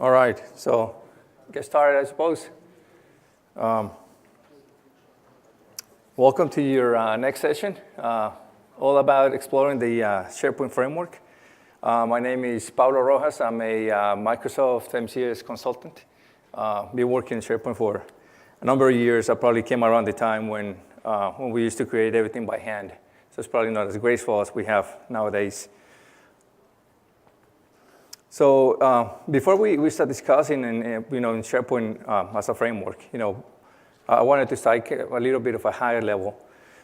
All right, so get started, I suppose. Welcome to your next session, all about exploring the SharePoint framework. My name is Pablo Rojas. I'm a Microsoft MCS consultant. Been working in SharePoint for a number of years. I probably came around the time when we used to create everything by hand. So it's probably not as graceful as we have nowadays. So before we start discussing in SharePoint as a framework, I wanted to start a little bit of a higher level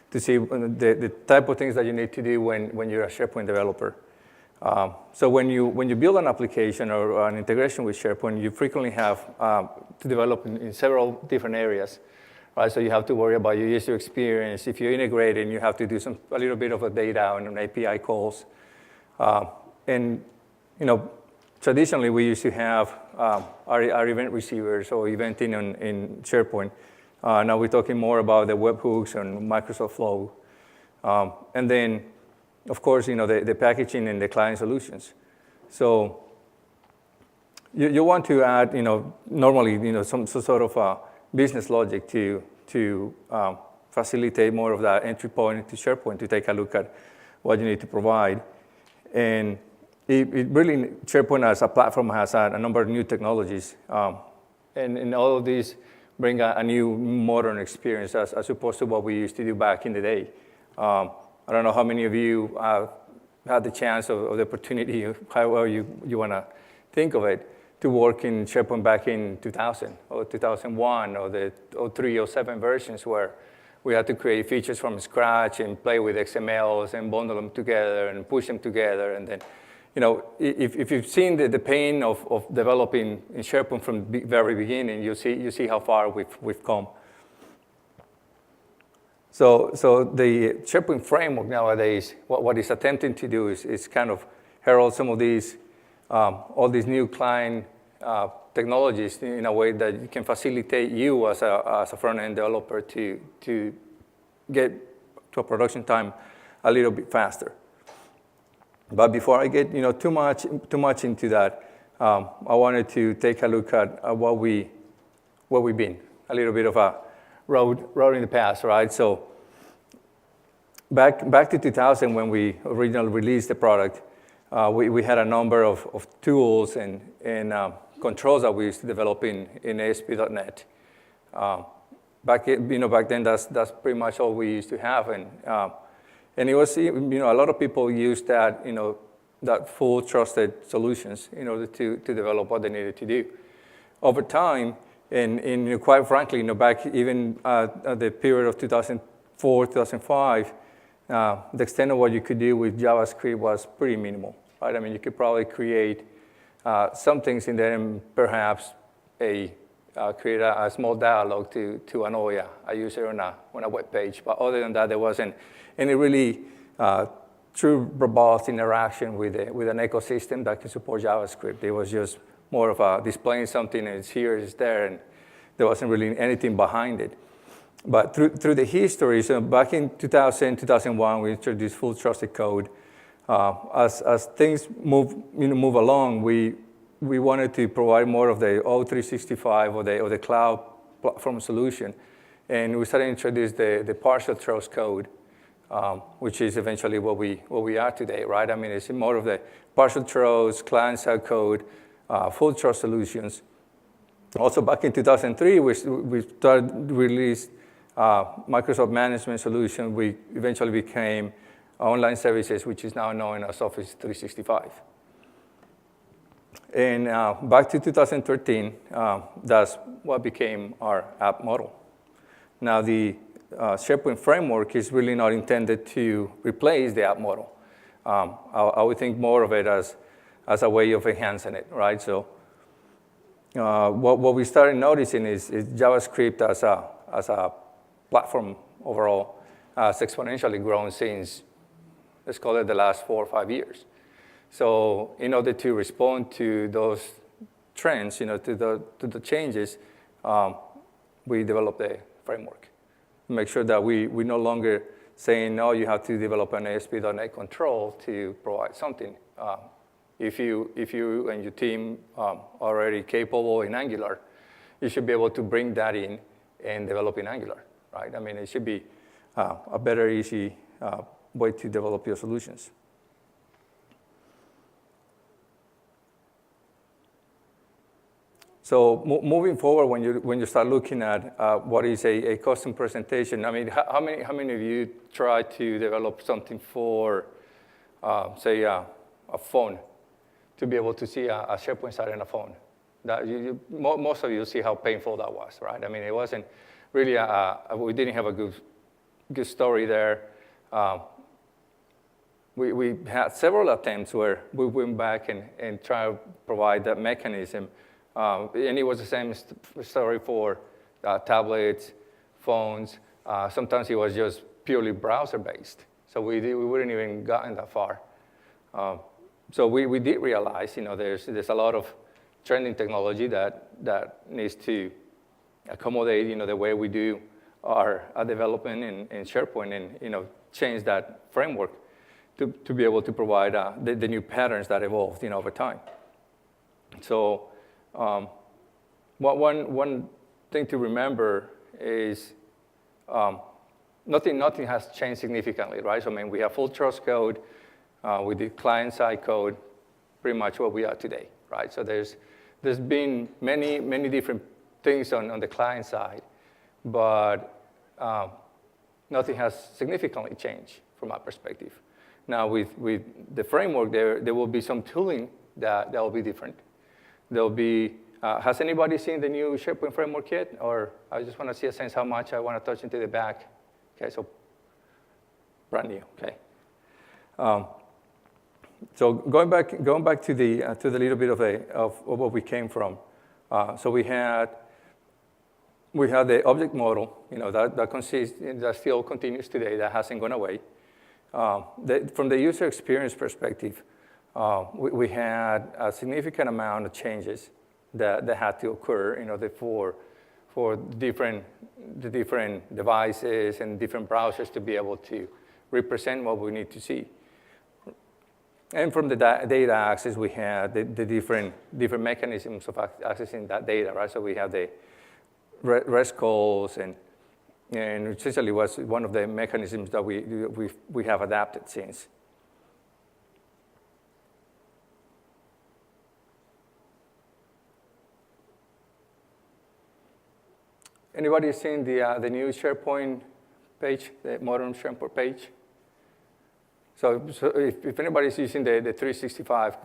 to see the type of things that you need to do when you're a SharePoint developer. So when you build an application or an integration with SharePoint, you frequently have to develop in several different areas, right? So you have to worry about your user experience. If you're integrating, you have to do a little bit of a data and API calls, traditionally, we used to have our event receivers or eventing in SharePoint. Now we're talking more about the webhooks and Microsoft Flow. And then, of course, the packaging and the client solutions. So you want to add, normally, some sort of business logic to facilitate more of that entry point into SharePoint to take a look at what you need to provide. And it really, SharePoint as a platform has a number of new technologies. And all of these bring a new modern experience as opposed to what we used to do back in the day. I don't know how many of you had the chance or the opportunity, however you want to think of it, to work in SharePoint back in 2000 or 2001 or the 03 or 07 versions where we had to create features from scratch and play with XMLs and bundle them together and push them together. And then, if you've seen the pain of developing in SharePoint from the very beginning, you see how far we've come. So the SharePoint framework nowadays, what it's attempting to do is kind of herald some of these, all these new client technologies in a way that can facilitate you as a front-end developer to get to a production time a little bit faster. But before I get too much into that, I wanted to take a look at where we've been, a little bit of a road in the past, right? So back to 2000 when we originally released the product, we had a number of tools and controls that we used to develop in ASP.NET. Back then, that's pretty much all we used to have, and it was, a lot of people used that, that full trusted solutions in order to develop what they needed to do. Over time, and quite frankly, back even at the period of 2004, 2005, the extent of what you could do with JavaScript was pretty minimal, right? I mean, you could probably create some things in there and perhaps create a small dialogue to annoy a user on a web page. But other than that, there wasn't any really true robust interaction with an ecosystem that can support JavaScript. It was just more of a displaying something, and it's here, it's there, and there wasn't really anything behind it. But through the history, so back in 2000, 2001, we introduced full trusted code. As things move along, we wanted to provide more of the O365 or the cloud platform solution, and we started to introduce the partial trust code. Which is eventually what we are today, right? I mean, it's more of the partial trust, client-side code, full trust solutions. Also, back in 2003, we started released Microsoft Management Solution. We eventually became Online Services, which is now known as Office 365. And back to 2013, that's what became our app model. Now, the SharePoint framework is really not intended to replace the app model. I would think more of it as a way of enhancing it, right? So what we started noticing is JavaScript as a platform overall has exponentially grown since, let's call it, the last 4 or 5 years. So in order to respond to those trends, to the changes, we developed a framework. Make sure that we no longer saying, no, you have to develop an ASP.NET control to provide something. if you and your team are already capable in Angular, you should be able to bring that in and develop in Angular, right? I mean, it should be a better, easy way to develop your solutions. So moving forward, when you start looking at what is a custom presentation, I mean, how many of you try to develop something for, say, a phone, to be able to see a SharePoint site in a phone? That most of you see how painful that was, right? I mean, it wasn't really we didn't have a good story there. We had several attempts where we went back and tried to provide that mechanism. And it was the same story for tablets, phones. Sometimes it was just purely browser-based. So we wouldn't even gotten that far. So we did realize, there's a lot of trending technology that needs to accommodate, the way we do our development in SharePoint, and change that framework to be able to provide the new patterns that evolved, over time. So one thing to remember is nothing has changed significantly, right? So I mean, we have full trust code. We did client-side code, pretty much what we are today, right? So there's been many different things on the client side, but nothing has significantly changed from our perspective. Now with the framework, there will be some tooling that will be different. There'll be, has anybody seen the new SharePoint framework yet? Or I just want to see a sense how much I want to touch into the back. Okay, so brand new, okay. So going back to the little bit of what we came from. So we had the object model, that still continues today, that hasn't gone away. From the user experience perspective, we had a significant amount of changes that had to occur in order for the different devices and different browsers to be able to represent what we need to see. And from the data access, we had the different mechanisms of accessing that data, right? So we have the REST calls, and essentially was one of the mechanisms that we have adapted since. Anybody seen the new SharePoint page, the modern SharePoint page? So if anybody's using the 365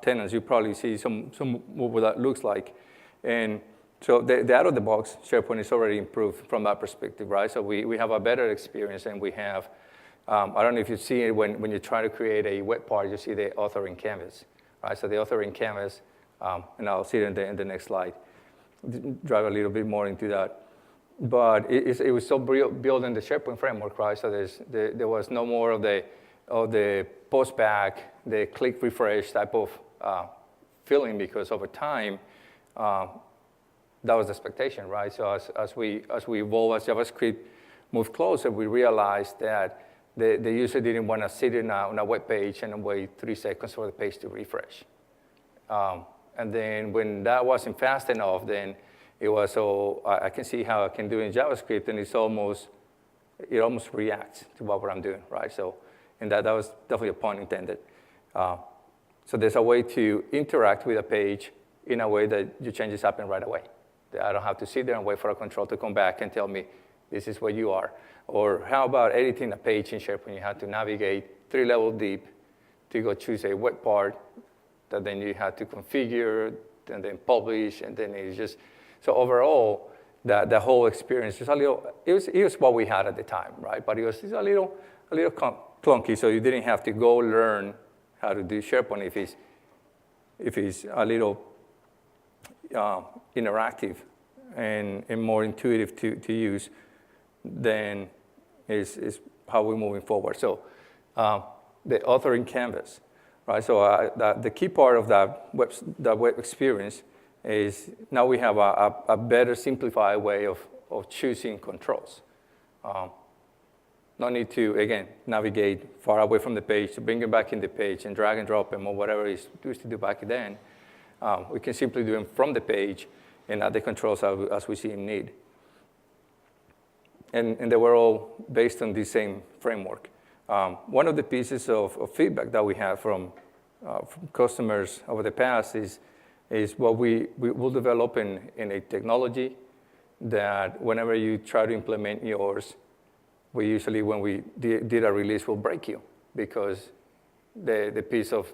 tenants, you probably see some what that looks like. And so the out-of-the-box SharePoint is already improved from that perspective, right? So we have a better experience, and we have, I don't know if you see it when you try to create a web part, you see the authoring canvas, right? So the authoring canvas, and I'll see it in the next slide, drive a little bit more into that. But it was still built in the SharePoint framework, right? So there was no more of the post back, the click refresh type of feeling, because over time, that was the expectation, right? So as we evolve, as JavaScript moved closer, we realized that the user didn't want to sit on a web page and wait 3 seconds for the page to refresh. And then when that wasn't fast enough, then it was, so I can see how I can do in JavaScript, and it almost reacts to what I'm doing, right? So, and that was definitely a pun intended. So there's a way to interact with a page in a way that your changes happen right away. I don't have to sit there and wait for a control to come back and tell me this is where you are. Or how about editing a page in SharePoint? You have to navigate 3 levels deep to go choose a web part that then you have to configure and then publish, and then it's just, so overall, the whole experience is a little, it was what we had at the time, right? But it was a little clunky, so you didn't have to go learn how to do SharePoint if it's a little interactive and more intuitive to use, then is how we're moving forward. So the authoring canvas, right? So the key part of that web experience is now we have a better simplified way of choosing controls. No need to, again, navigate far away from the page to bring it back in the page and drag and drop them or whatever it used to do back then. We can simply do them from the page and add the controls as we see in need. And they were all based on the same framework. One of the pieces of feedback that we have from customers over the past is what we will develop in a technology that whenever you try to implement yours, we usually, when we did a release, will break you because the piece of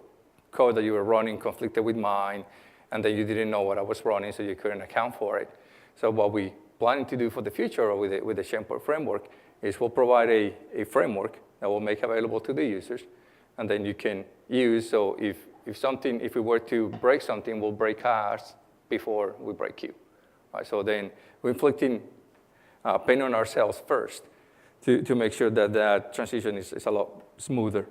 code that you were running conflicted with mine, and then you didn't know what I was running, so you couldn't account for it. So what we planning to do for the future with the SharePoint framework is we'll provide a framework that we'll make available to the users, and then you can use. So if we were to break something, we'll break ours before we break you. Right, so then we're inflicting pain on ourselves first to make sure that transition is a lot smoother.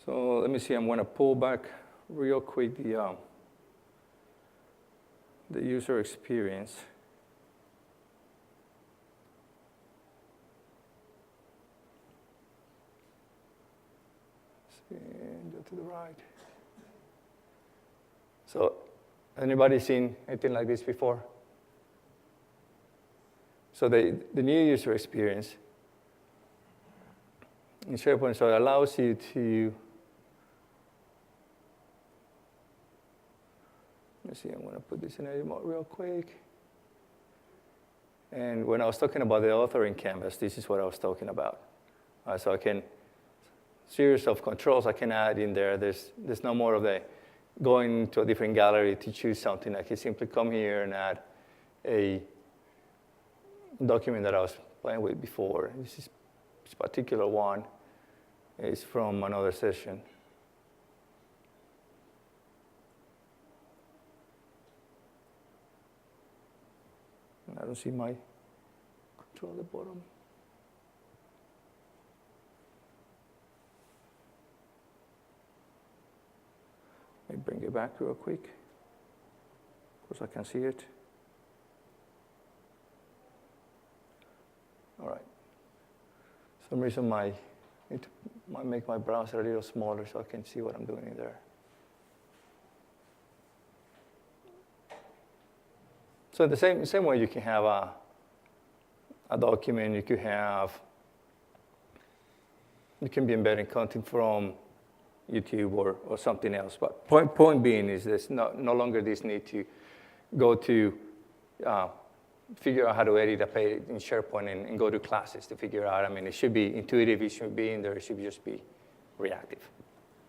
So let me see, I'm going to pull back real quick the user experience. And go to the right. So anybody seen anything like this before? So the new user experience in SharePoint, so it allows you to, let me see, I'm going to put this in edit mode real quick. And when I was talking about the authoring canvas, this is what I was talking about. So I can, series of controls I can add in there. There's no more of the going to a different gallery to choose something. I can simply come here and add a document that I was playing with before. This particular one is from another session. I don't see my control at the bottom. Let me bring it back real quick. Of course, I can see it. All right. For some reason, I need to make my browser a little smaller so I can see what I'm doing in there. So the same way you can have a document, you can be embedding content from YouTube or something else. But point being is there's no longer this need to go to figure out how to edit a page in SharePoint and go to classes to figure out. I mean, it should be intuitive, it should be in there, it should just be reactive,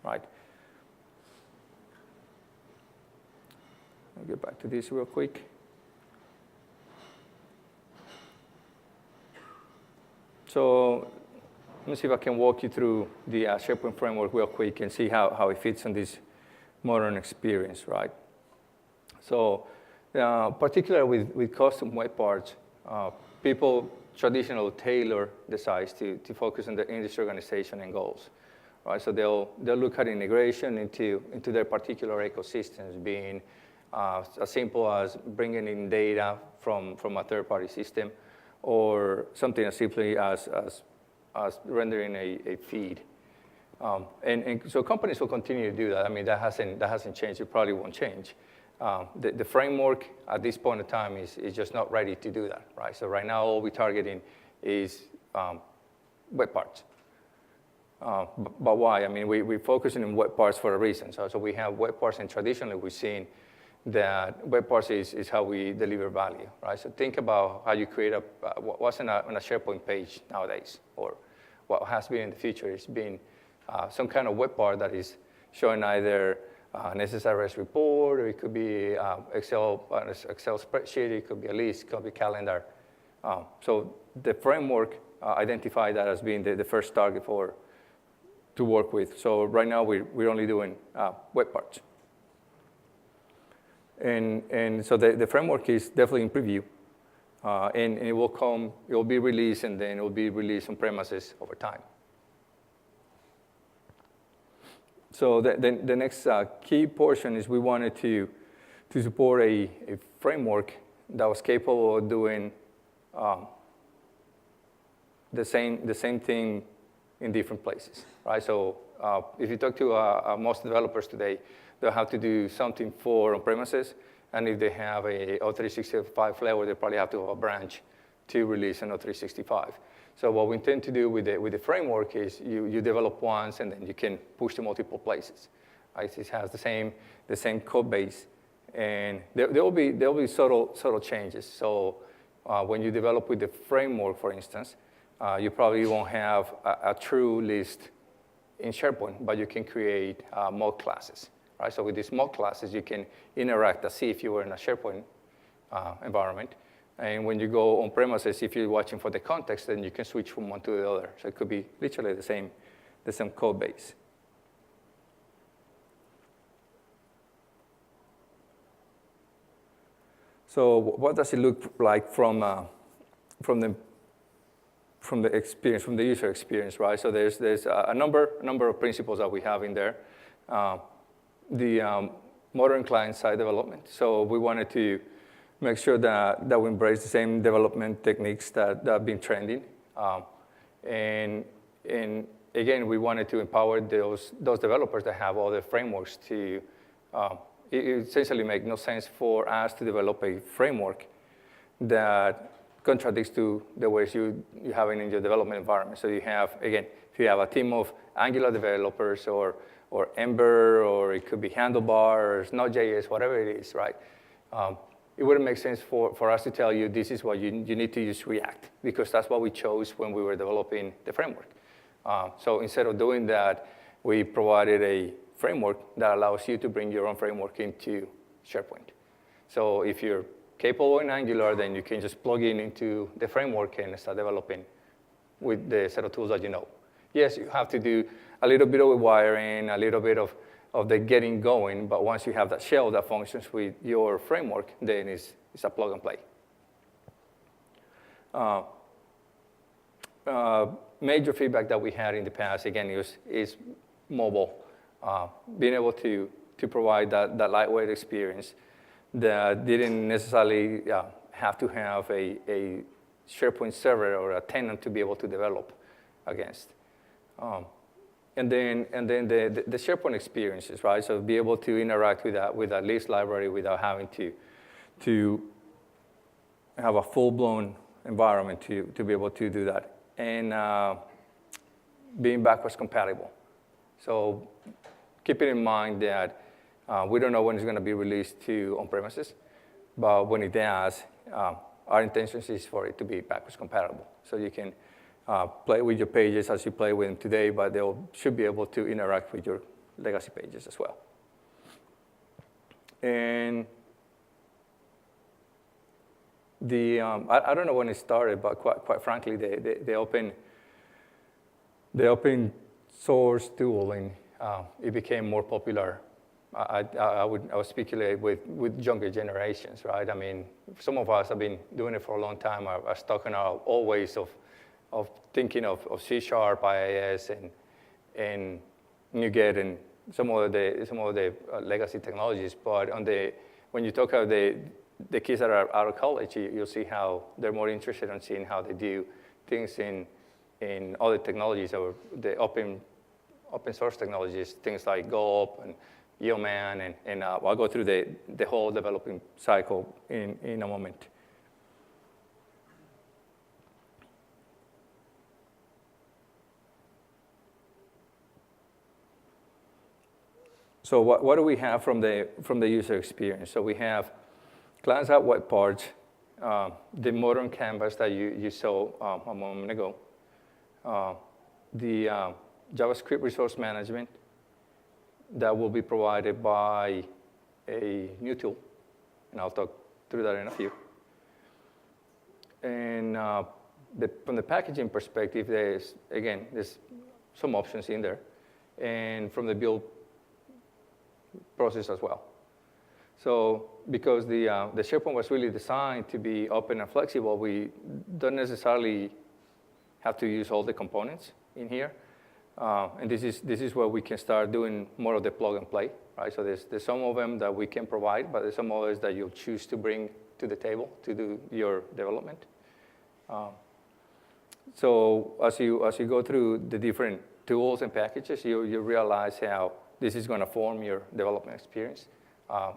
right? I'll get back to this real quick. So let me see if I can walk you through the SharePoint framework real quick and see how it fits in this modern experience, right? So particularly with custom web parts, people traditionally tailor the size to focus on the industry organization and goals, right? So they'll look at integration into their particular ecosystems, being as simple as bringing in data from a third-party system, or something as simply as rendering a feed. And so companies will continue to do that. I mean, that hasn't changed. It probably won't change. The framework at this point in time is just not ready to do that, right? So right now, all we're targeting is web parts. But why? I mean, we're focusing on web parts for a reason. So we have web parts, and traditionally we've seen that web parts is how we deliver value, right? So think about how you create what's on a SharePoint page nowadays, or what has been in the future is being some kind of web part that is showing either an SSRS report, or it could be Excel spreadsheet, it could be a list, it could be calendar. So the framework identified that as being the first target to work with. So right now we're only doing web parts. And so the framework is definitely in preview, and it will be released, and then it will be released on premises over time. So the next key portion is we wanted to support a framework that was capable of doing the same thing in different places, right? So if you talk to most developers today, they'll have to do something for on-premises, and if they have a O365 flavor, they probably have to have a branch to release an O365. So what we intend to do with the framework is you develop once, and then you can push to multiple places. Right? It has the same code base, and there will be subtle changes. So when you develop with the framework, for instance, you probably won't have a true list in SharePoint, but you can create mod classes. Right? So with these mod classes, you can interact as if you were in a SharePoint environment. And when you go on premises, if you're watching for the context, then you can switch from one to the other. So it could be literally the same code base. So what does it look like from the experience, from the user experience, right? So there's a number of principles that we have in there. The modern client-side development. So we wanted to make sure that we embrace the same development techniques that have been trending. And again, we wanted to empower those developers that have all the frameworks to, it essentially make no sense for us to develop a framework that contradicts to the ways you have it in your development environment. So you have, again, if you have a team of Angular developers or Ember, or it could be Handlebar, or Node.js, whatever it is, right? It wouldn't make sense for us to tell you this is what you need to use React, because that's what we chose when we were developing the framework. So instead of doing that, we provided a framework that allows you to bring your own framework into SharePoint. So if you're capable in Angular, then you can just plug in into the framework and start developing with the set of tools that you know. Yes, you have to do a little bit of wiring, a little bit of the getting going, but once you have that shell that functions with your framework, then it's a plug and play. Major feedback that we had in the past, again, is mobile. Being able to provide that lightweight experience that didn't necessarily have to have a SharePoint server or a tenant to be able to develop against. And then the SharePoint experiences, right? So be able to interact with that list library without having to have a full-blown environment to be able to do that. And being backwards compatible. So keeping in mind that we don't know when it's going to be released to on-premises, but when it does, our intention is for it to be backwards compatible. So you can play with your pages as you play with them today, but they should be able to interact with your legacy pages as well. And I don't know when it started, but quite frankly, the open source tooling, it became more popular. I would speculate with younger generations, right? I mean, some of us have been doing it for a long time. Are stuck in our old ways of thinking of C#, IIS, and NuGet, and some of the legacy technologies. But when you talk about the kids that are out of college, you'll see how they're more interested in seeing how they do things in other technologies, or the open source technologies, things like Gulp and Yeoman, and I'll go through the whole developing cycle in a moment. So what do we have from the user experience? So we have client-side web parts, the modern canvas that you saw a moment ago, the JavaScript resource management that will be provided by a new tool, and I'll talk through that in a few. And from the packaging perspective, there's some options in there, and from the build process as well. So because the SharePoint was really designed to be open and flexible, we don't necessarily have to use all the components in here. And this is where we can start doing more of the plug and play, right? So there's some of them that we can provide, but there's some others that you'll choose to bring to the table to do your development. So as you go through the different tools and packages, you realize how this is going to form your development experience.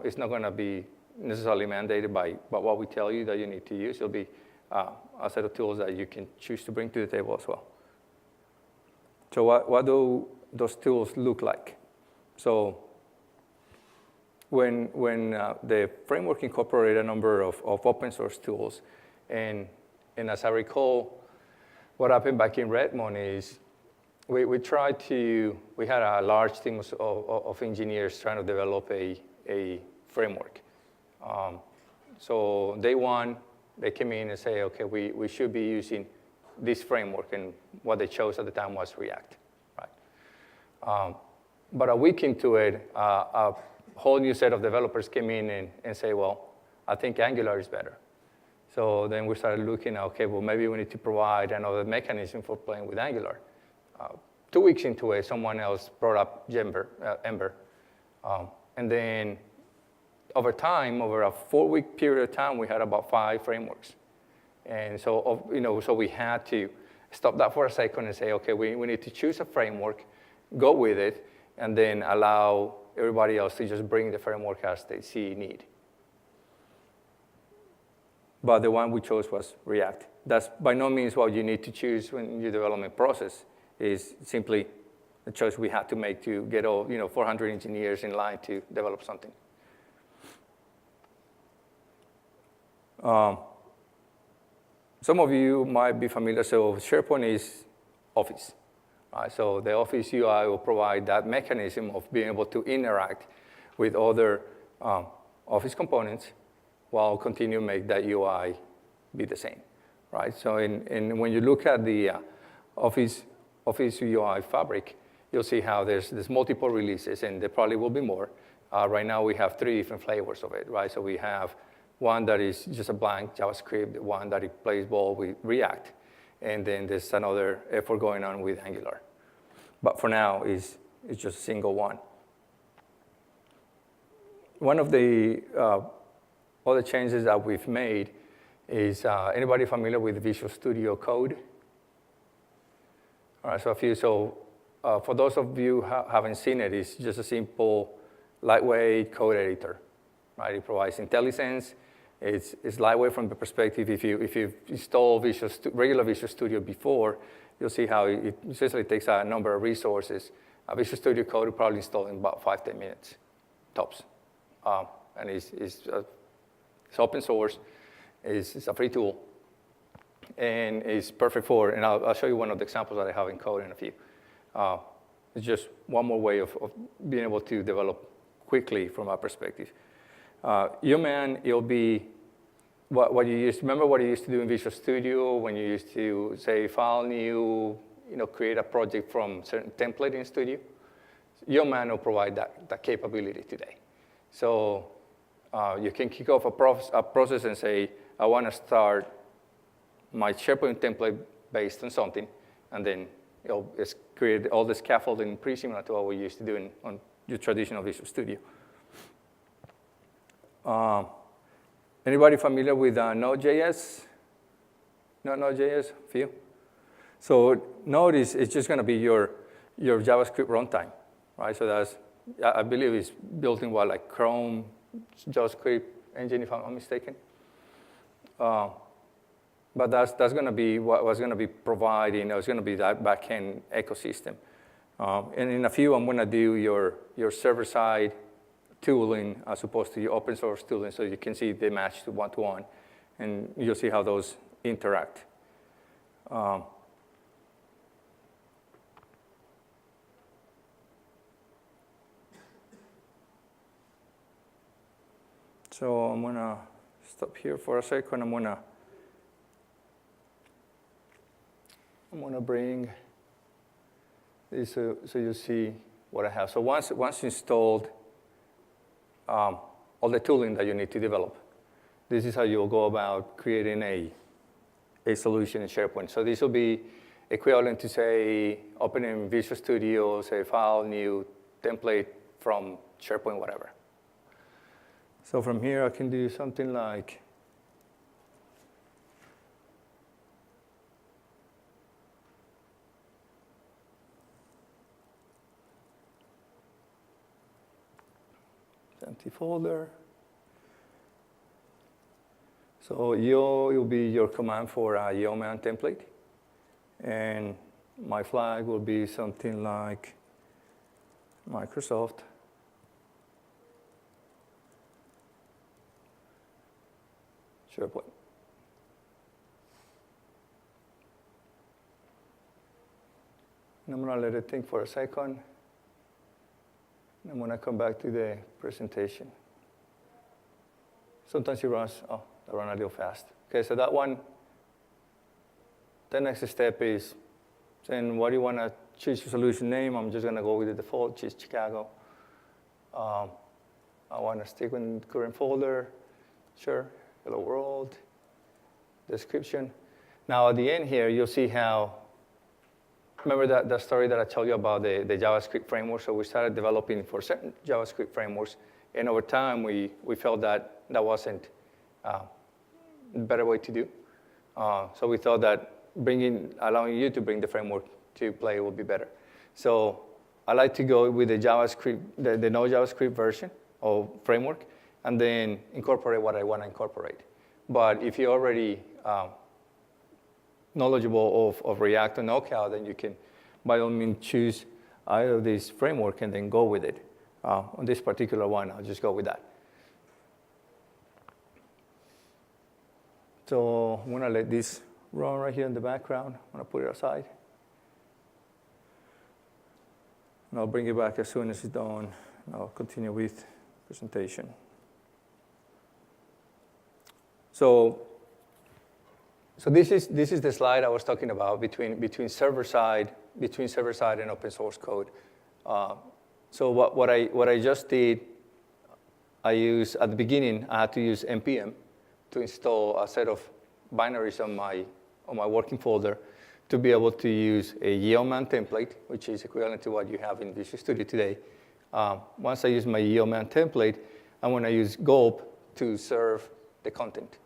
It's not going to be necessarily mandated by what we tell you that you need to use. It'll be a set of tools that you can choose to bring to the table as well. So what do those tools look like? So when the framework incorporated a number of open source tools, and as I recall, what happened back in Redmond is we had a large team of engineers trying to develop a framework. So day one, they came in and say, okay, we should be using this framework, and what they chose at the time was React, right? But a week into it, a whole new set of developers came in and say, well, I think Angular is better. So then we started looking at, okay, well, maybe we need to provide another mechanism for playing with Angular. 2 weeks into it, someone else brought up Ember. And then over time, over a 4-week period of time, we had about 5 frameworks. And so, so we had to stop that for a second and say, okay, we need to choose a framework, go with it, and then allow everybody else to just bring the framework as they see need. But the one we chose was React. That's by no means what you need to choose when your development process is simply a choice we had to make to get all 400 engineers in line to develop something. Some of you might be familiar, so SharePoint is Office. Right? So the Office UI will provide that mechanism of being able to interact with other Office components while continue to make that UI be the same, right? So when you look at the Office UI fabric, you'll see how there's multiple releases, and there probably will be more. Right now we have 3 different flavors of it, right? So we have one that is just a blank JavaScript, one that it plays ball with React, and then there's another effort going on with Angular. But for now, it's just a single one. One of the other changes that we've made is, anybody familiar with Visual Studio Code? All right, so for those of you who haven't seen it, it's just a simple, lightweight code editor, right? It provides IntelliSense. It's lightweight from the perspective, if you install regular Visual Studio before, you'll see how it essentially takes a number of resources. Visual Studio Code will probably install in about 5-10 minutes, tops. And it's open source, it's a free tool, and it's perfect for, and I'll show you one of the examples that I have in code in a few. It's just one more way of being able to develop quickly from our perspective. Human, it'll be what you used. Remember what you used to do in Visual Studio when you used to say file new, create a project from certain template in Studio. Human will provide that capability today. So you can kick off a process and say, I want to start my SharePoint template based on something, and then it'll create all the scaffolding pretty similar to what we used to do on your traditional Visual Studio. Anybody familiar with Node.js? Node.js, few? So Node is just going to be your JavaScript runtime, right? So that's, I believe it's built in like Chrome JavaScript engine, if I'm not mistaken. But that's going to be what's going to be providing. It's going to be that backend ecosystem. And in a few, I'm going to do your server-side tooling as opposed to your open source tooling, so you can see they match to one-to-one, and you'll see how those interact. So I'm going to stop here for a second. I'm going to bring this so you see what I have. So once installed, all the tooling that you need to develop, this is how you'll go about creating a solution in SharePoint. So this will be equivalent to, say, opening Visual Studio, say, file, new template from SharePoint, whatever. So from here, I can do something like empty folder. So yo will be your command for a Yeoman template. And my flag will be something like Microsoft SharePoint. And I'm going to let it think for a second. I'm going to come back to the presentation. Sometimes it runs, that run a little fast. Okay, so that one, the next step is saying, what do you want to choose your solution name? I'm just going to go with the default, which is Chicago. I want to stick with the current folder. Sure, hello world, description. Now at the end here, you'll see how, remember that story that I told you about the JavaScript framework? So we started developing for certain JavaScript frameworks, and over time we felt that wasn't a better way to do. So we thought that allowing you to bring the framework to play would be better. So I like to go with the JavaScript, the no JavaScript version of framework, and then incorporate what I want to incorporate. But if you're already knowledgeable of React or Knockout, then you can, by all means, choose either of these framework and then go with it. On this particular one, I'll just go with that. So I'm going to let this run right here in the background. I'm going to put it aside. And I'll bring it back as soon as it's done. And I'll continue with presentation. So this is the slide I was talking about between server side and open source code. So what I just did, I used at the beginning, I had to use npm to install a set of binaries on my working folder to be able to use a Yeoman template, which is equivalent to what you have in Visual Studio today. Once I use my Yeoman template, I'm going to use gulp to serve the content.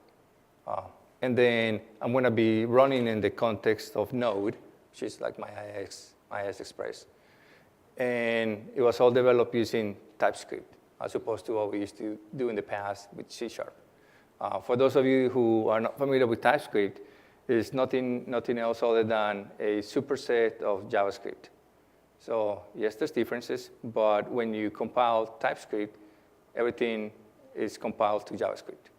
And then I'm going to be running in the context of Node, which is like my IIS Express. And it was all developed using TypeScript, as opposed to what we used to do in the past with C#. For those of you who are not familiar with TypeScript, it's nothing else other than a superset of JavaScript. So yes, there's differences, but when you compile TypeScript, everything is compiled to JavaScript.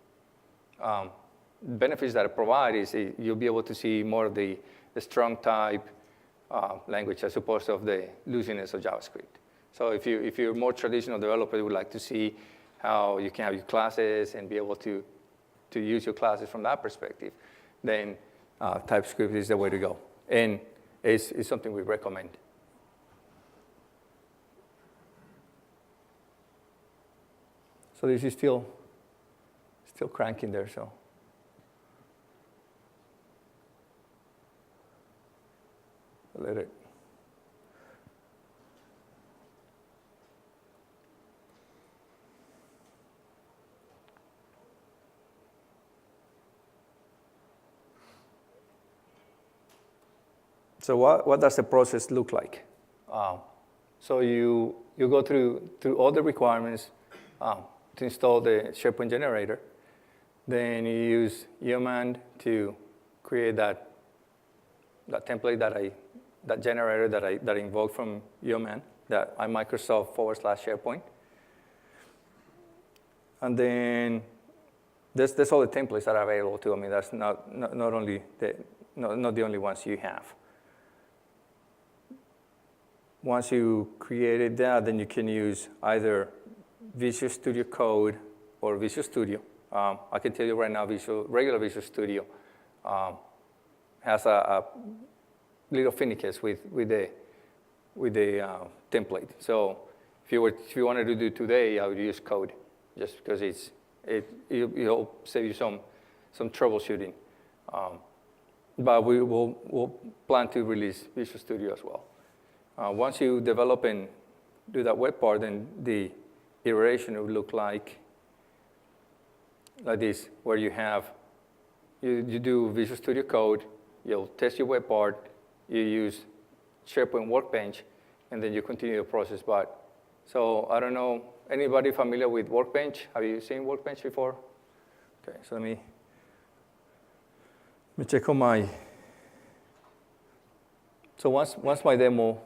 Benefits that it provides is you'll be able to see more of the strong type language as opposed to the looseness of JavaScript. So if you're a more traditional developer, you would like to see how you can have your classes and be able to use your classes from that perspective, then TypeScript is the way to go. And it's something we recommend. So this is still cranking there, so. Let it. So what does the process look like? So you go through all the requirements to install the SharePoint generator. Then you use Yeoman to create that template that generator that I invoked from Yeoman, that Microsoft/SharePoint. And then there's all the templates that are available too. I mean, that's not the only ones you have. Once you created that, then you can use either Visual Studio Code or Visual Studio. I can tell you right now, regular Visual Studio has a little finicus with the template. So if you wanted to do today, I would use Code, just because it'll save you some troubleshooting. But we'll plan to release Visual Studio as well. Once you develop and do that web part, then the iteration will look like this, where you do Visual Studio Code, you'll test your web part, you use SharePoint Workbench, and then you continue the process. But So I don't know, anybody familiar with Workbench? Have you seen Workbench before? Okay, so let me check on my, so once my demo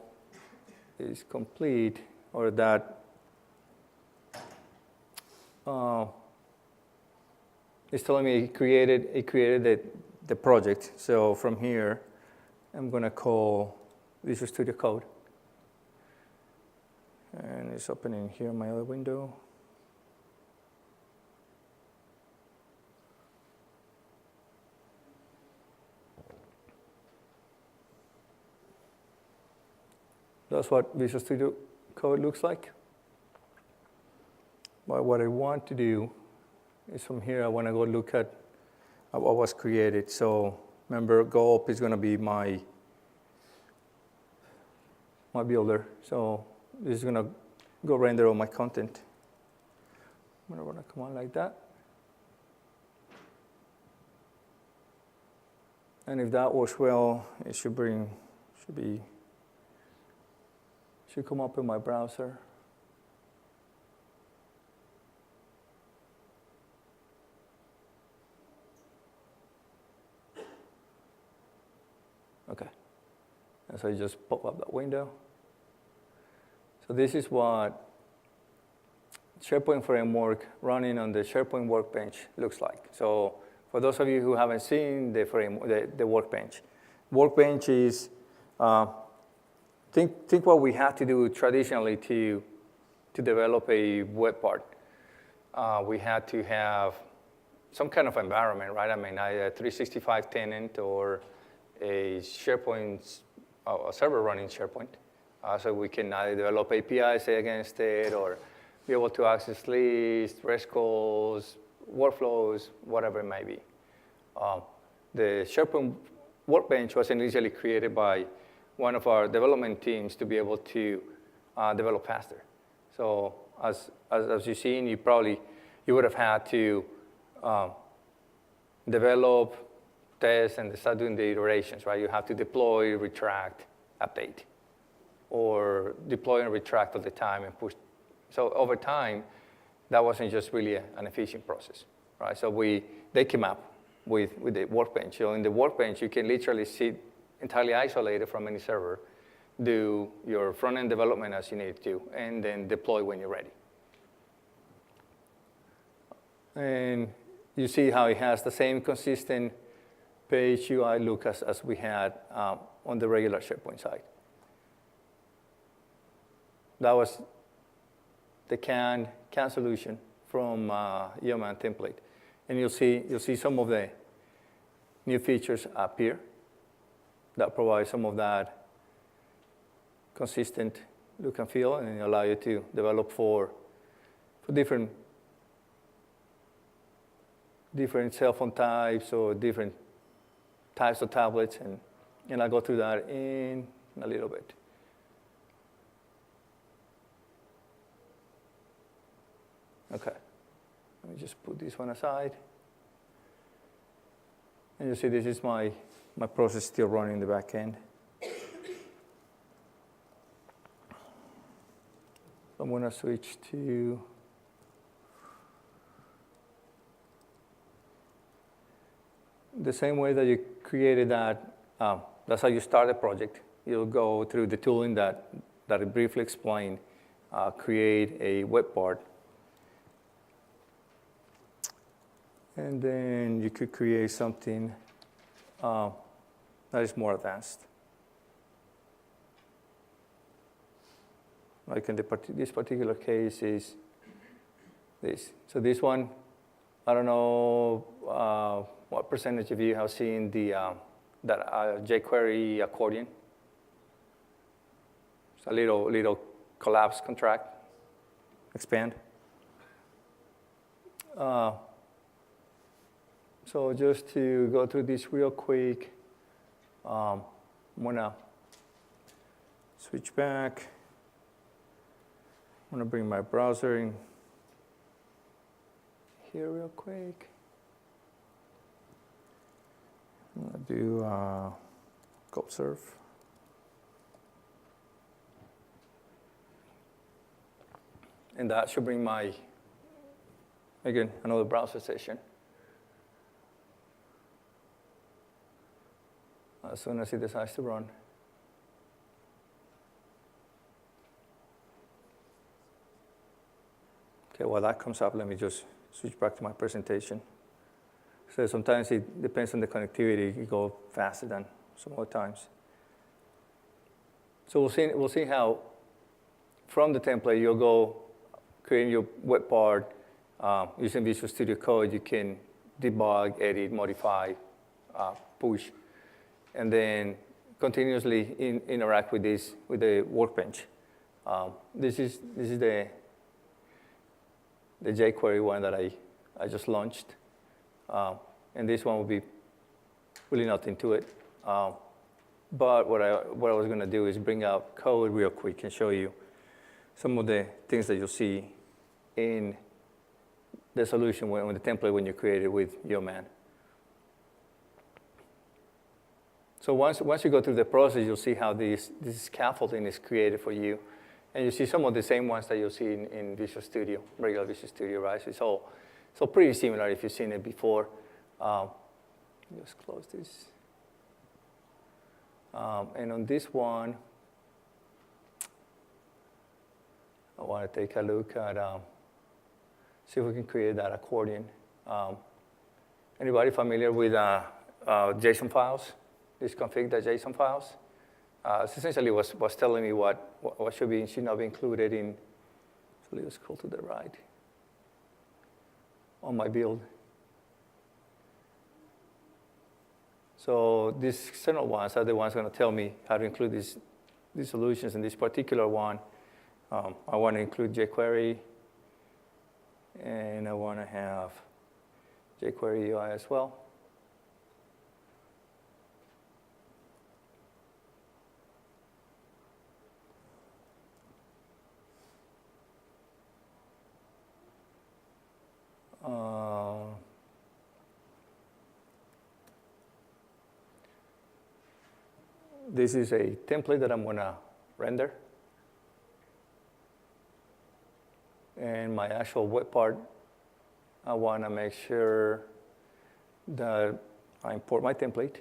is complete, or that it's telling me it created the project. So from here, I'm going to call Visual Studio Code. And it's opening here my other window. That's what Visual Studio Code looks like. But what I want to do is from here, I want to go look at what was created. So remember, Gulp is going to be my builder. So this is going to go render all my content. I'm going to run a command like that. And if that works well, it should come up in my browser. Okay, and so you just pop up that window. So this is what SharePoint Framework running on the SharePoint Workbench looks like. So for those of you who haven't seen the Workbench, Workbench is, think what we had to do traditionally to develop a web part. We had to have some kind of environment, right? I mean, either a 365 tenant or a SharePoint, a server running SharePoint. So we can either develop APIs against it or be able to access lists, REST calls, workflows, whatever it might be. The SharePoint Workbench was initially created by one of our development teams to be able to develop faster. So as you've seen, you would have had to develop, test, and start doing the iterations, right? You have to deploy, retract, update, or deploy and retract all the time and push. So over time, that wasn't just really an efficient process, right? So they came up with the Workbench. So in the Workbench, you can literally sit entirely isolated from any server, do your front-end development as you need to, and then deploy when you're ready. And you see how it has the same consistent page UI look as we had on the regular SharePoint side. That was the CAN solution from Yeoman template. And you'll see some of the new features up here that provide some of that consistent look and feel, and allow you to develop for different cell phone types or different types of tablets, and I'll go through that in a little bit. Okay, let me just put this one aside. And you see this is my process still running in the back end. I'm going to switch to the same way that you created that. That's how you start a project. You'll go through the tooling that I briefly explained, create a web part. And then you could create something that is more advanced. Like in this particular case is this. So this one, I don't know what percentage of you have seen that jQuery accordion. It's a little collapse, contract, expand. So just to go through this real quick, I'm gonna switch back. I'm gonna bring my browser in here real quick. I'm gonna do GulpSurf. And that should bring again, another browser session. As soon as it decides to run. Okay, while that comes up, let me just switch back to my presentation. So sometimes it depends on the connectivity. It goes faster than some other times. So we'll see how from the template you'll go creating your web part using Visual Studio Code. You can debug, edit, modify, push, and then continuously interact with the workbench. This is the jQuery one that I just launched. And this one will be really nothing to it. But what I was going to do is bring out code real quick and show you some of the things that you'll see in the solution when the template when you create it with Yeoman. So once you go through the process, you'll see how this scaffolding is created for you. And you see some of the same ones that you'll see in Visual Studio, regular Visual Studio, right? So it's all pretty similar if you've seen it before. Just close this. And on this one, I want to take a look at, see if we can create that accordion. Anybody familiar with JSON files? These config.json files? It's essentially was telling me what should be and should not be included in, so let's scroll to the right, on my build. So these external ones are the ones going to tell me how to include these solutions. In this particular one, I want to include jQuery, and I want to have jQuery UI as well. This is a template that I'm going to render. And my actual web part, I want to make sure that I import my template.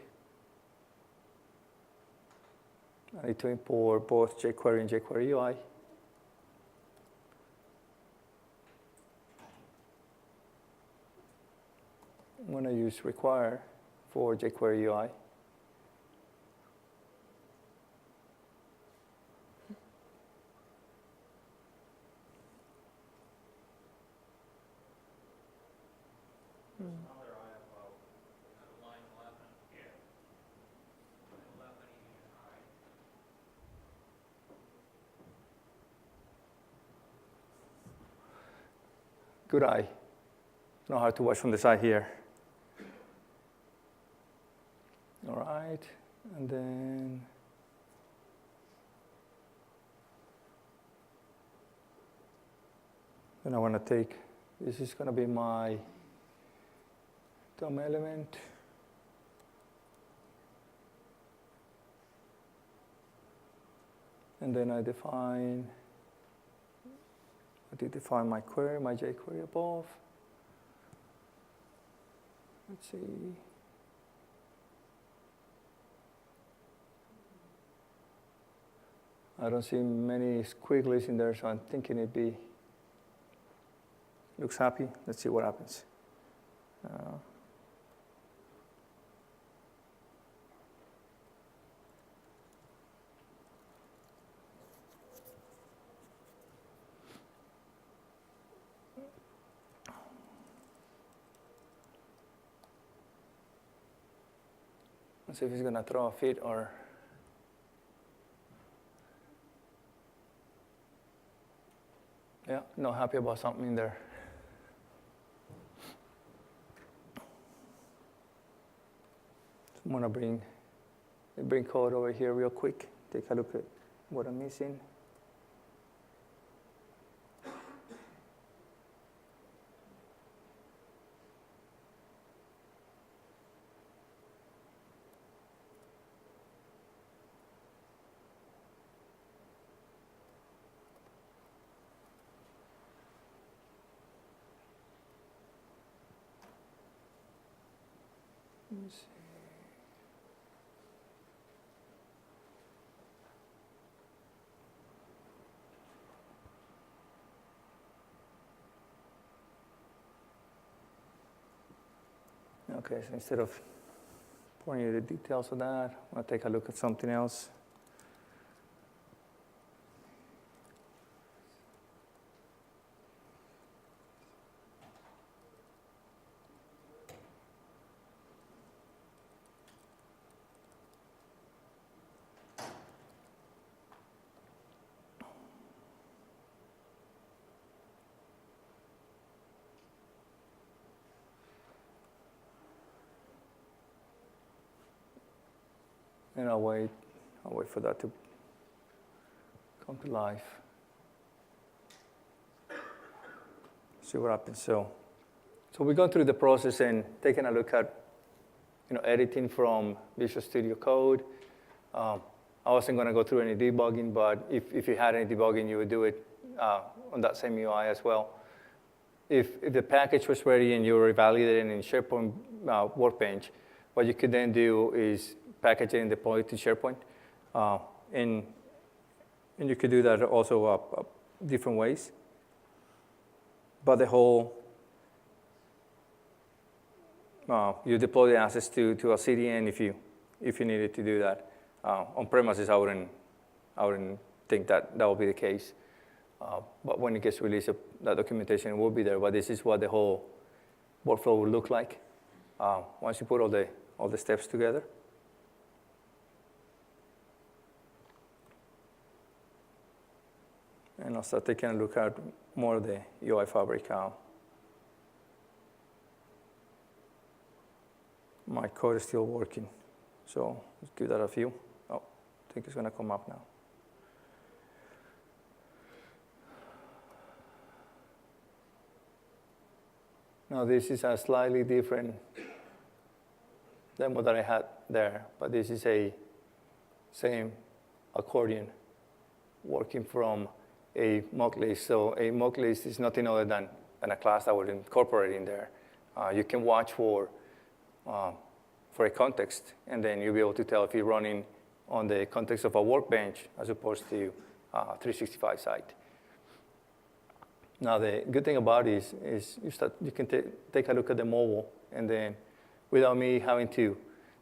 I need to import both jQuery and jQuery UI. I'm going to use require for jQuery UI. Good eye. Know how to watch from the side here. All right, and then I want to take, this is going to be my DOM element. And then I define my query, my jQuery above. Let's see. I don't see many squigglies in there, so I'm thinking looks happy. Let's see what happens. Let's see if he's going to throw a fit or. Yeah, not happy about something there. So I'm going to bring code over here real quick. Take a look at what I'm missing. Okay, so instead of pouring you the details of that, I'll take a look at something else. And I'll wait for that to come to life. See what happens. So we're going through the process and taking a look at, editing from Visual Studio Code. I wasn't going to go through any debugging, but if you had any debugging, you would do it on that same UI as well. If the package was ready and you were validating in SharePoint Workbench, what you could then do is package it and deploy it to SharePoint. And you could do that also different ways. But the whole, you deploy the assets to a CDN if you needed to do that. On premises, I wouldn't think that will be the case. But when it gets released, that documentation will be there. But this is what the whole workflow will look like once you put all the steps together. And I'll start taking a look at more of the UI fabric. My code is still working, so let's give that a few. Oh, I think it's going to come up now. Now this is a slightly different demo that I had there, but this is a same accordion working from a mock list. So a mock list is nothing other than a class that would incorporate in there. You can watch for a context, and then you'll be able to tell if you're running on the context of a workbench as opposed to a 365 site. Now the good thing about it is you can take a look at the mobile, and then without me having to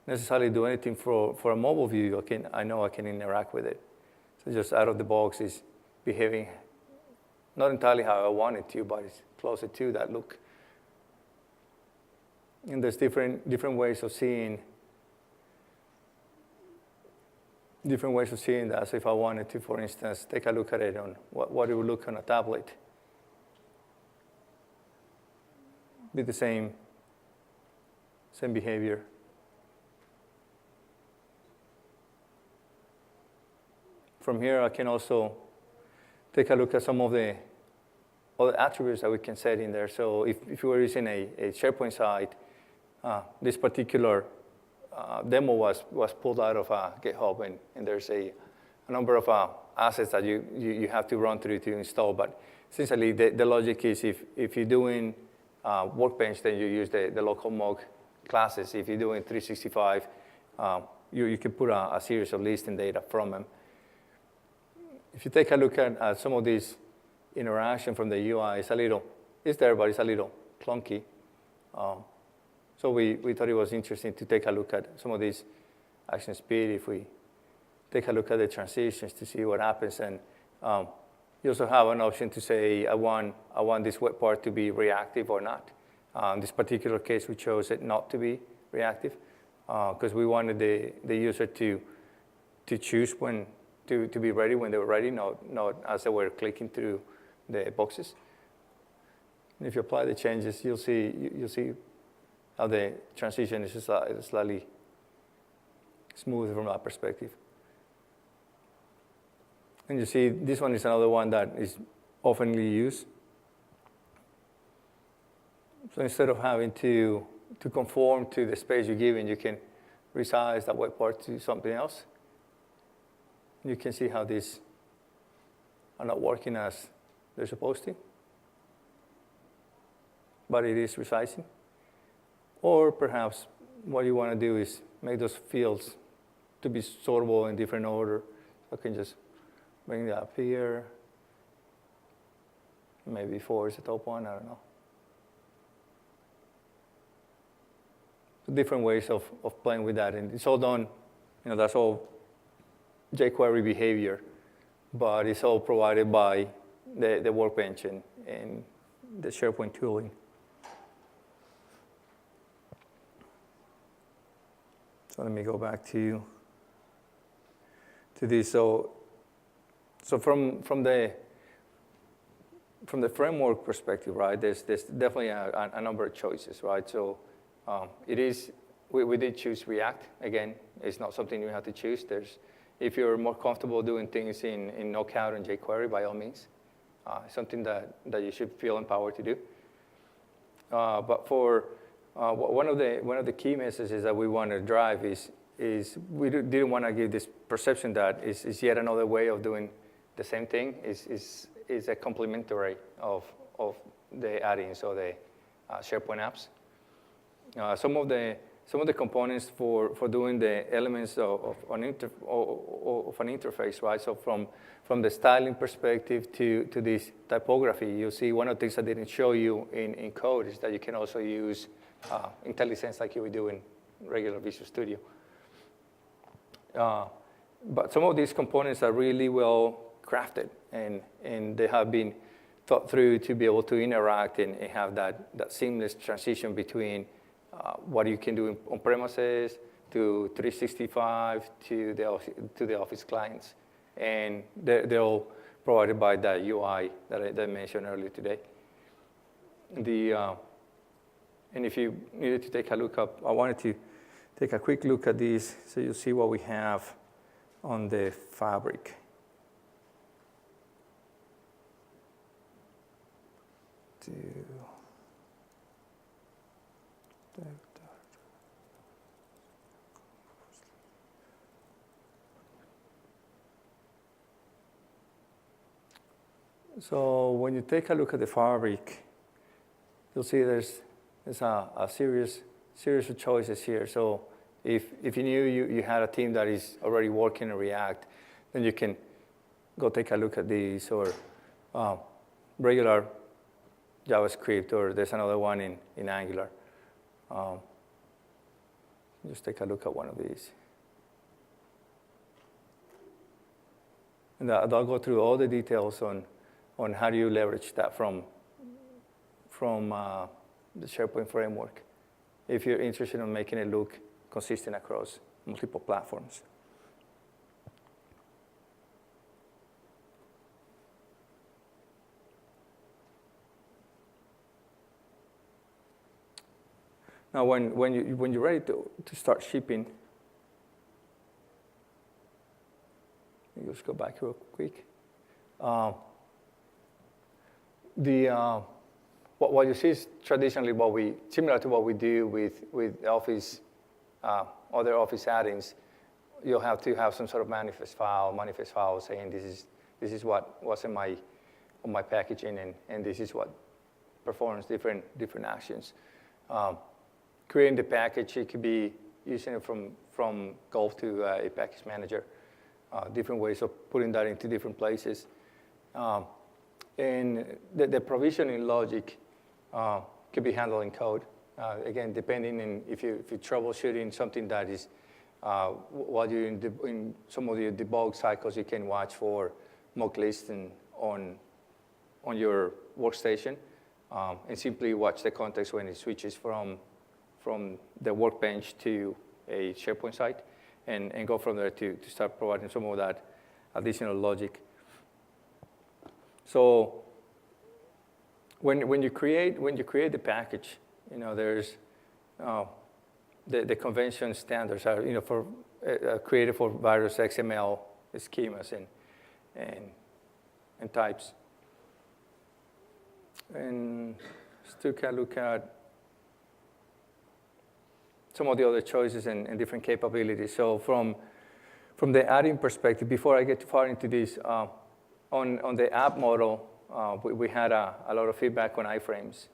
necessarily do anything for a mobile view, I know I can interact with it. So just out of the box is behaving not entirely how I want it to, but it's closer to that look. And there's different ways of seeing that. So if I wanted to, for instance, take a look at it on what it would look on a tablet, be the same behavior. From here, I can also take a look at some of the other attributes that we can set in there. So if you were using a SharePoint site, this particular demo was pulled out of GitHub, and there's a number of assets that you have to run through to install. But essentially, the logic is if you're doing Workbench, then you use the local mock classes. If you're doing 365, you can put a series of listing data from them. If you take a look at some of these interaction from the UI, it's there, but it's a little clunky. So we thought it was interesting to take a look at some of these action speed. If we take a look at the transitions to see what happens, and you also have an option to say, I want this web part to be reactive or not. In this particular case, we chose it not to be reactive because we wanted the user to choose when to be ready when they were ready, not as they were clicking through the boxes. And if you apply the changes, you'll see how the transition is slightly smooth from that perspective. And you see, this one is another one that is oftenly used. So instead of having to conform to the space you're given, you can resize that web part to something else. You can see how these are not working as they're supposed to, but it is resizing. Or perhaps what you want to do is make those fields to be sortable in different order. I can just bring that up here. Maybe 4 is the top one, I don't know. Different ways of playing with that. And it's all done, that's all jQuery behavior, but it's all provided by the Workbench and the SharePoint tooling. So let me go back to this. So from the framework perspective, right? There's definitely a number of choices, right? So we did choose React. Again, it's not something you have to choose. If you're more comfortable doing things in Knockout and jQuery, by all means, something that you should feel empowered to do. But for one of the key messages that we want to drive is we didn't want to give this perception that is yet another way of doing the same thing. Is a complementary of the add-ins or the SharePoint apps. Some of the components for doing the elements of an interface, right? So from the styling perspective to this typography, you see one of the things I didn't show you in code is that you can also use IntelliSense like you would do in regular Visual Studio. But some of these components are really well crafted, and they have been thought through to be able to interact and have that seamless transition between what you can do on premises to 365 to the Office clients. And they're all provided by that UI that I mentioned earlier today. And if you needed to take a look up, I wanted to take a quick look at these so you see what we have on the Fabric. So when you take a look at the Fabric, you'll see there's a series of choices here. So if you knew you had a team that is already working in React, then you can go take a look at these, or regular JavaScript, or there's another one in Angular. Just take a look at one of these. And I'll go through all the details on how do you leverage that from the SharePoint framework if you're interested in making it look consistent across multiple platforms. Now, when you're ready to start shipping, let me just go back real quick. What you see is traditionally similar to what we do with Office, other Office add-ins. You'll have to have some sort of manifest file saying this is what was on my packaging, and this is what performs different actions. Creating the package, it could be using it from Gulp to a package manager. Different ways of putting that into different places. And the provisioning logic could be handled in code. Again, depending on if you're troubleshooting something that is, while you're in some of your debug cycles, you can watch for mock listing on your workstation, and simply watch the context when it switches from the Workbench to a SharePoint site, and go from there to start providing some of that additional logic. So when you create the package, there's the convention standards are for created for various XML schemas and types. And still can look at some of the other choices and different capabilities. So from the add-in perspective, before I get too far into this, on the app model, we had a lot of feedback on iframes.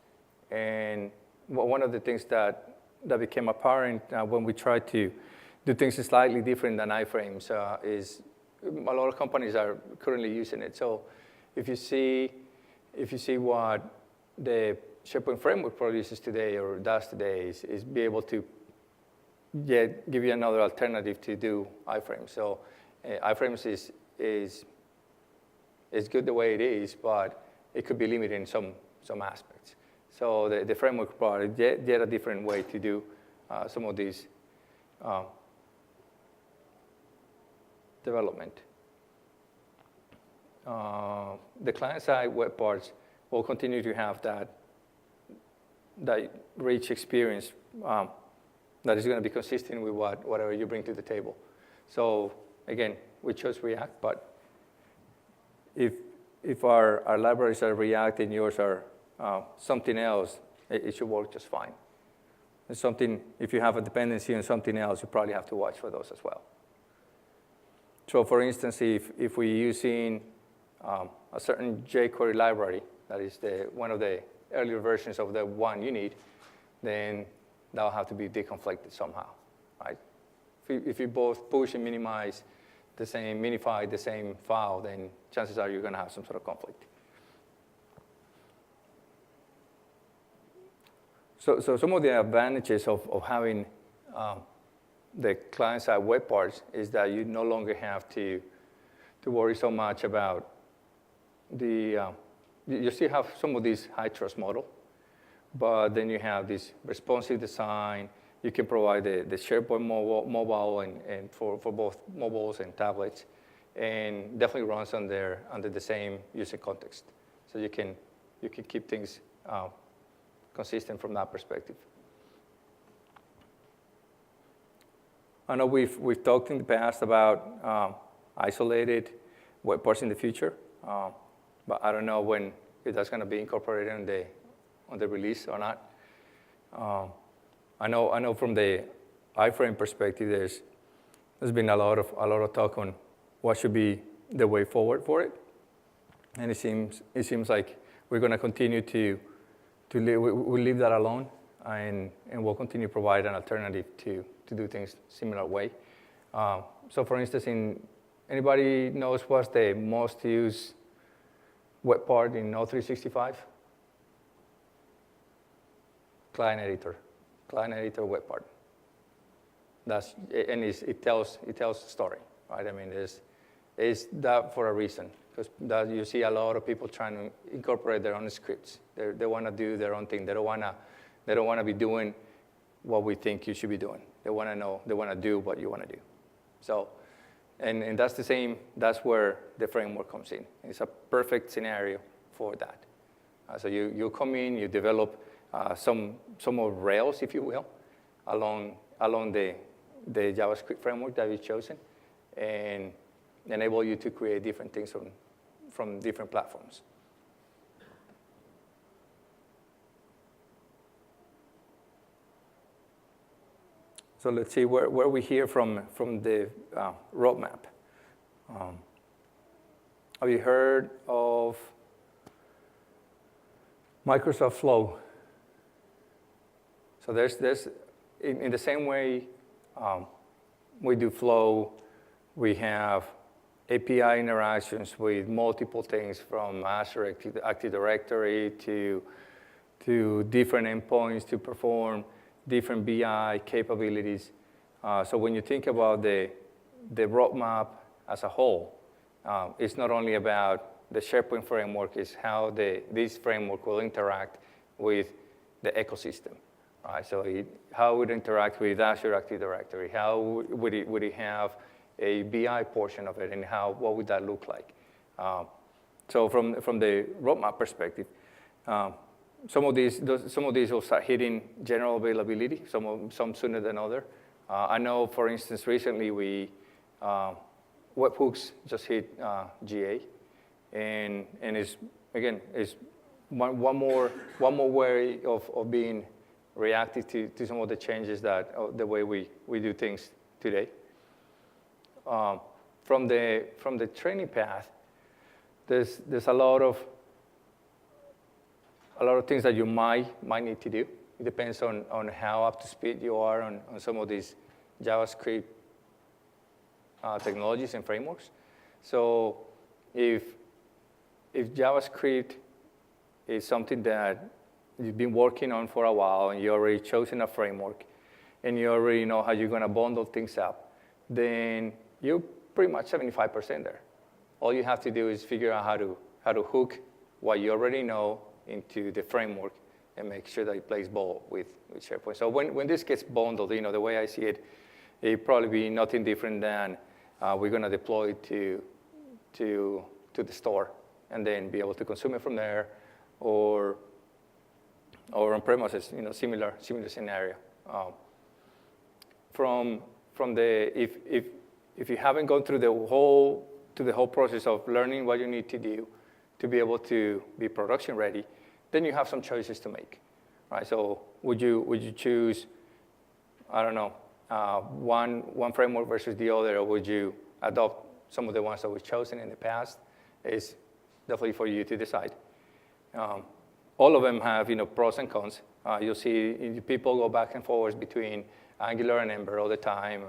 And one of the things that that became apparent when we tried to do things slightly different than iframes is a lot of companies are currently using it. So if you see what the SharePoint framework produces today or does today is be able to give you another alternative to do iframes. So iframes is good the way it is, but it could be limited in some aspects. So the framework product yet a different way to do some of these development. The client-side web parts will continue to have that rich experience that is going to be consistent with whatever you bring to the table. So again, we chose React, but if our libraries are React and yours are something else, it should work just fine. It's something, if you have a dependency on something else, you probably have to watch for those as well. So for instance, if we're using a certain jQuery library, that is one of the earlier versions of the one you need, then that'll have to be deconflicted somehow, right? If you both push and minify the same file, then chances are you're going to have some sort of conflict. So some of the advantages of having the client-side web parts is that you no longer have to worry so much about you still have some of these high trust model, but then you have this responsive design. You can provide the SharePoint mobile and for both mobiles and tablets, and definitely runs under the same user context. So you can keep things consistent from that perspective. I know we've talked in the past about isolated web parts in the future, but I don't know if that's going to be incorporated on the release or not. I know from the iframe perspective, there's been a lot of talk on what should be the way forward for it, and it seems like we're going to continue to leave that alone, and we'll continue to provide an alternative to do things similar way. So for instance, anybody knows what's the most used web part in O365? Client editor web part. It tells the story, right? I mean, it's that for a reason, because you see a lot of people trying to incorporate their own scripts. They want to do their own thing. They don't want to be doing what we think you should be doing. They want to do what you want to do. So, and that's the same. That's where the framework comes in. It's a perfect scenario for that. So you come in, you develop some of Rails, if you will, along the JavaScript framework that you've chosen, and enable you to create different things from different platforms. So let's see where we hear from the roadmap. Have you heard of Microsoft Flow? So there's in the same way we do Flow, we have API interactions with multiple things from Azure Active Directory to different endpoints to perform different BI capabilities. So when you think about the roadmap as a whole, it's not only about the SharePoint framework, it's how this framework will interact with the ecosystem. Right, so how would it interact with Azure Active Directory? How would it have a BI portion of it, and what would that look like? So from the roadmap perspective, some of these will start hitting general availability. Some sooner than other. I know, for instance, recently webhooks just hit GA, and it's one more way of being reactive to some of the changes the way we do things today. From the training path, there's a lot of things that you might need to do. It depends on how up to speed you are on some of these JavaScript technologies and frameworks. So if JavaScript is something that you've been working on for a while and you already chosen a framework and you already know how you're going to bundle things up, then you're pretty much 75% there. All you have to do is figure out how to hook what you already know into the framework and make sure that it plays ball with SharePoint. So when this gets bundled, the way I see it, it'd probably be nothing different than we're going to deploy it to the store and then be able to consume it from there, or on premises, similar scenario. From the if you haven't gone through the whole process of learning what you need to do to be able to be production ready, then you have some choices to make, right? So would you choose, I don't know, one framework versus the other, or would you adopt some of the ones that we've chosen in the past? It's definitely for you to decide. All of them have pros and cons. You'll see people go back and forth between Angular and Ember all the time,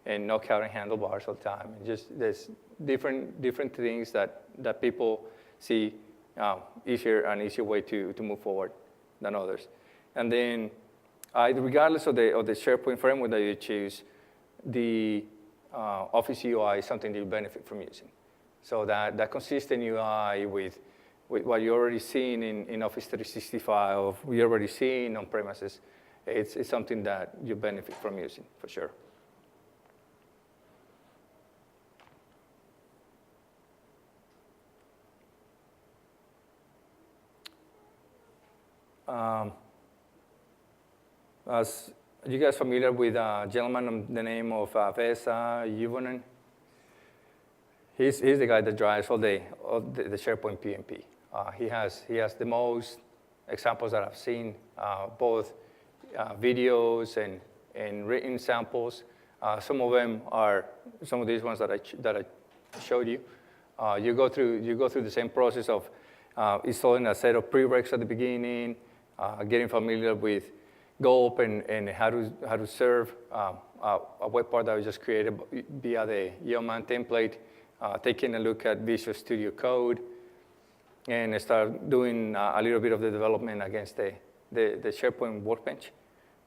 and Knockout and Handlebars all the time. And just there's different things that people see an easier way to move forward than others. And then, regardless of the SharePoint framework that you choose, the Office UI is something that you benefit from using. So that consistent UI with what you're already seeing in Office 365, or you're already seeing on premises, it's something that you benefit from using, for sure. As you guys familiar with a gentleman on the name of Vesa Juvonen? He's the guy that drives all the SharePoint PnP. He has the most examples that I've seen, both videos and written samples. Some of these ones that I showed you. You go through the same process of installing a set of prereqs at the beginning, getting familiar with Gulp and how to serve a web part that was just created via the Yeoman template, taking a look at Visual Studio Code, and start doing a little bit of the development against the SharePoint Workbench.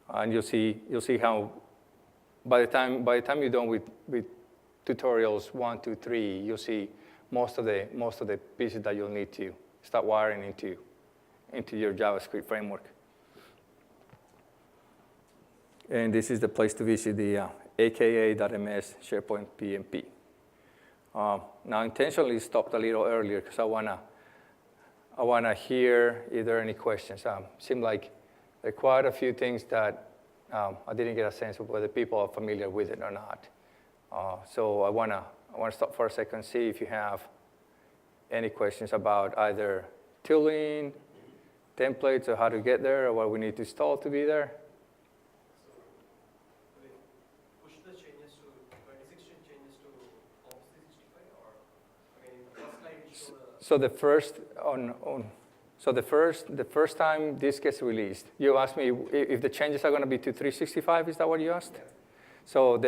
And you'll see how by the time you're done with tutorials 1, 2, 3, you'll see most of the pieces that you'll need to start wiring into your JavaScript framework. And this is the place to visit the aka.ms SharePoint PnP. Now, intentionally stopped a little earlier because I wanna hear if there are any questions. Seemed like there are quite a few things that I didn't get a sense of whether people are familiar with it or not. So I wanna stop for a second, see if you have any questions about either tooling, templates, or how to get there, or what we need to install to be there. So the first time this gets released, you asked me if the changes are going to be to 365. Is that what you asked? Yeah. So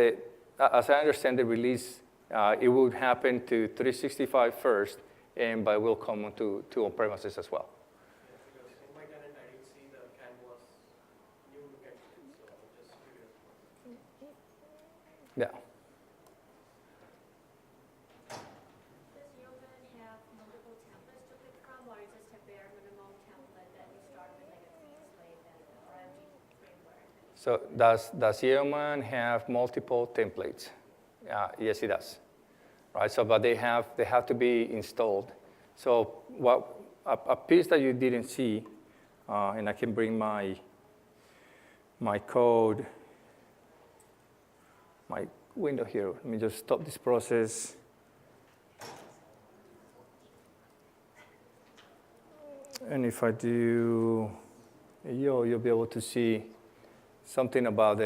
as I understand the release, it would happen to 365 first, but it will come to on-premises as well. Yeah, because in my tenant, I didn't see the canvas new template, so I'm just curious. Yeah. So does Yeoman have multiple templates? Yes, it does. Right. So, but they have to be installed. So, a piece that you didn't see, and I can bring my code, my window here. Let me just stop this process. And if I do, you'll be able to see something about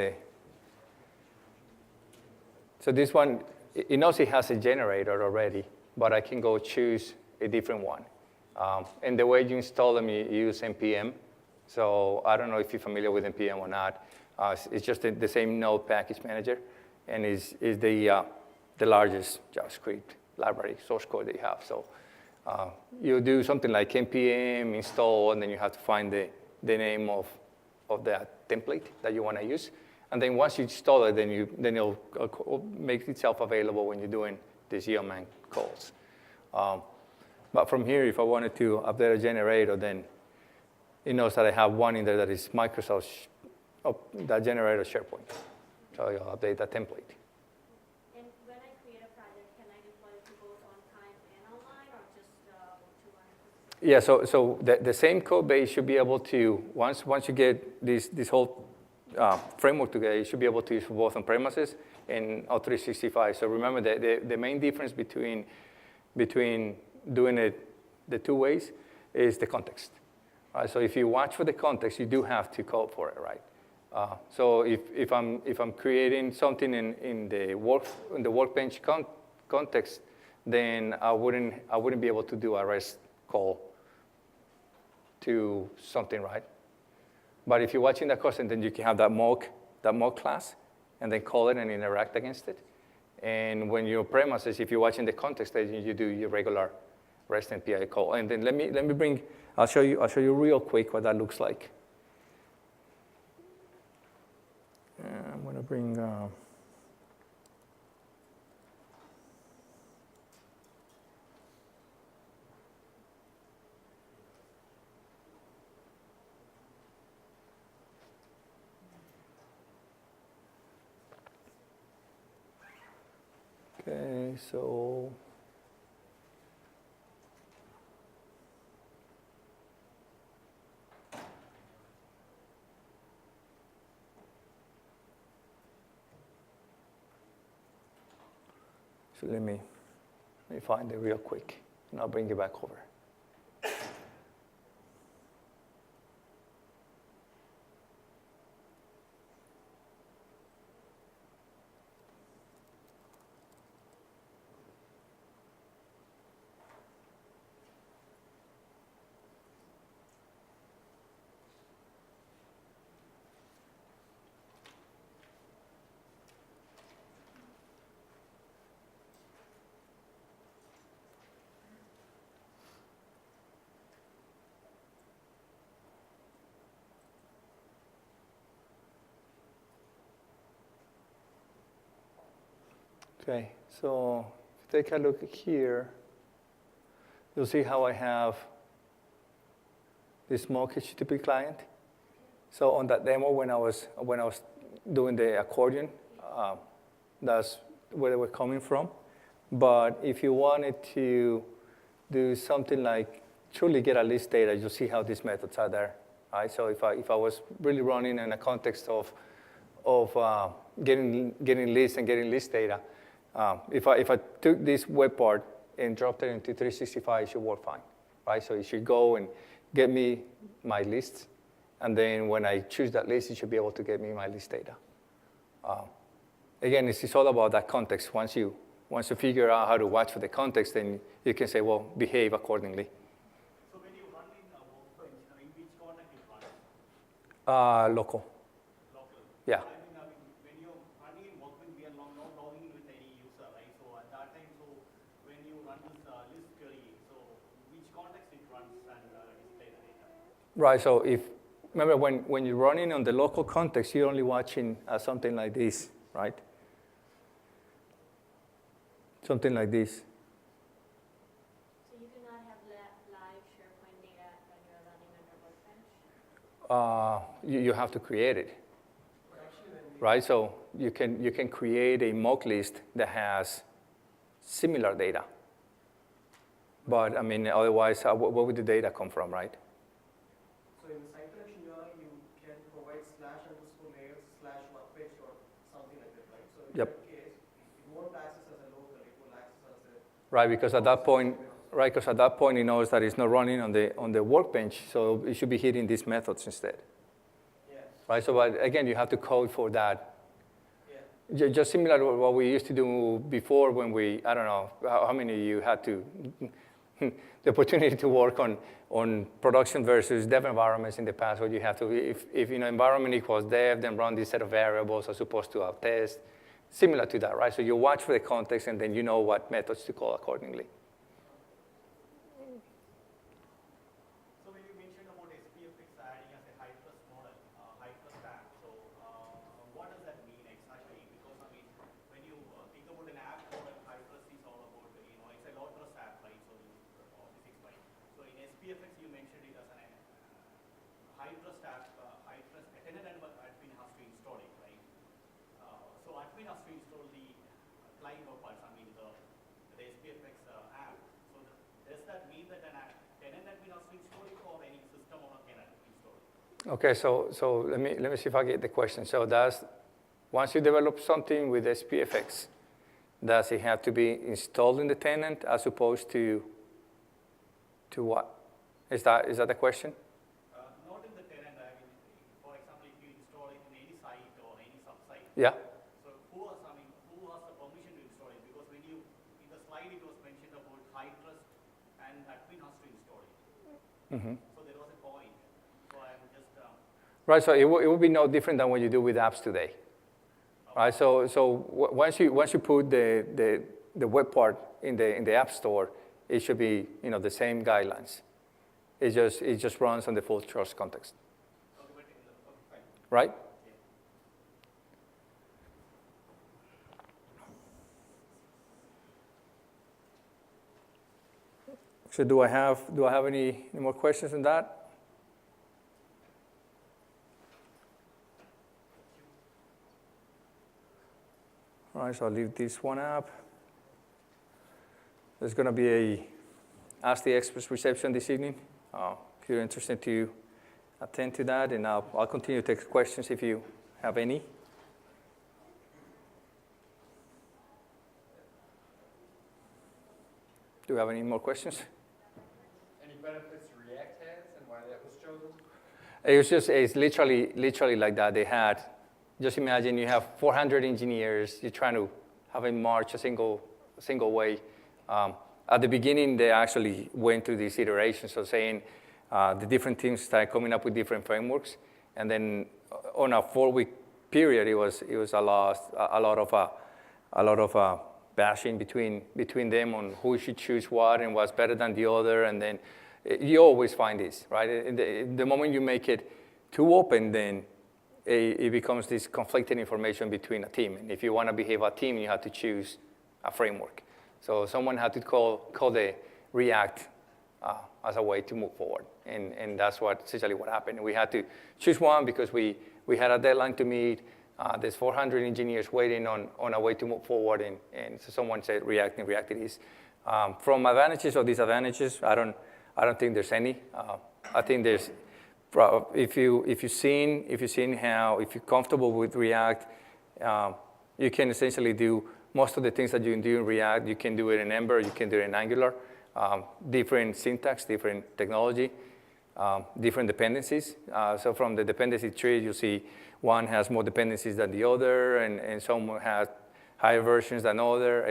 so this one, it knows it has a generator already, but I can go choose a different one. And the way you install them, you use NPM, So I don't know if you're familiar with NPM or not. It's just the same Node package manager, and is the largest JavaScript library source code that you have. So you do something like npm install, and then you have to find the name of that template that you want to use. And then once you install it, then it'll make itself available when you're doing the Geoman calls. But from here, if I wanted to update a generator, then it knows that I have one in there that is Microsoft, that generator SharePoint. So I'll update that template. And when I create a project, can I deploy it to both on-time and online, or just to one? Yeah, so the same code base should be able to, once you get this whole framework together, you should be able to use for both on premises and O365. So remember that the main difference between doing it the two ways is the context. Right? So if you watch for the context, you do have to code for it, right? So if I'm creating something in the workbench context, then I wouldn't be able to do a REST call to something, right? But if you're watching that context, then you can have that mock class, and then call it and interact against it. And when you're premises, if you're watching the context, then you do your regular REST API call. And then let me bring. I'll show you real quick what that looks like. I'm going to bring. Okay, so. So let me find it real quick, and I'll bring it back over. Okay, so if you take a look here, you'll see how I have this mock HTTP client. So on that demo, when I was doing the accordion, that's where they were coming from. But if you wanted to do something like truly get a list data, you'll see how these methods are there. Right? So if I was really running in a context of getting lists and getting list data, if I took this web part and dropped it into 365, it should work fine, right? So it should go and get me my lists, and then when I choose that list, it should be able to get me my list data. Again, it's all about that context. Once you figure out how to watch for the context, then you can say, well, behave accordingly. So when you run in a workbench, in which context it runs? Local. Local. Yeah. When you're running in workbench, we are not logging in with any user, right? So at that time, so when you run this list query, so which context it runs and display the data? Right. So remember when you're running on the local context, you're only watching something like this, right? Something like this. So you do not have live SharePoint data when you're running under workbench? You have to create it, right? So you can create a mock list that has similar data. But I mean, otherwise, where would the data come from, right? So in Cypress, you can provide /_layers/workbench or something like that, right? So in Yep. that case, it won't access as a local, it will access as a... Right, because at that point, it knows that it's not running on the workbench, so it should be hitting these methods instead. Yeah. Right, so but again, you have to code for that. Yeah. Just similar to what we used to do before when I don't know how many you had to the opportunity to work on production versus dev environments in the past, where you have to, if environment equals dev, then run this set of variables as opposed to a test, similar to that, right? So you watch for the context, and then you know what methods to call accordingly. So when you mentioned about SPFX adding as a high trust model, high trust app, so what does that mean exactly? Because I mean, when you think about an app model, high trust is all about, it's a low trust app, right? So this explain. So in SPFX, you mentioned it as a high trust app, high trust tenant and admin has to install it, right? So admin has to install the client or parts, I mean the SPFX app. So does that mean that an tenant admin has to install it, or any system owner can install it? Okay, so let me see if I get the question. So once you develop something with SPFX, does it have to be installed in the tenant as opposed to what? Is that the question? Not in the tenant. I mean, for example, if you install it in any site or any sub-site. Yeah. So who has the permission to install it? Because when in the slide it was mentioned about high trust and admin has to install it. Mm-hmm. So there was a point. So I'm just. Right, so it will be no different than what you do with apps today. Right, so once you put the web part in the App Store, it should be the same guidelines. It just runs on the full trust context. Okay, but fine. Right? So do I have any more questions on that? All right, so I'll leave this one up. There's going to be a Ask the Experts reception this evening. If you're interested to attend to that, and I'll continue to take questions if you have any. Do you have any more questions? Any benefits React has and why that was chosen? It's literally like that. They had, just imagine you have 400 engineers, you're trying to have them march a single way. At the beginning, they actually went through these iterations of saying the different teams started coming up with different frameworks, and then on a 4-week period, it was a lot of bashing between them on who should choose what and what's better than the other, and then you always find this, right? The moment you make it too open, then it becomes this conflicting information between a team. And if you want to behave a team, you have to choose a framework. So someone had to call the React as a way to move forward. And that's essentially what happened. We had to choose one because we had a deadline to meet. There's 400 engineers waiting on a way to move forward. And so someone said React, and React it is. From advantages or disadvantages, I don't think there's any. I think there's, if you're comfortable with React, you can essentially do most of the things that you can do in React. You can do it in Ember, you can do it in Angular. Different syntax, different technology, different dependencies. So from the dependency tree, you see one has more dependencies than the other, and some has higher versions than other.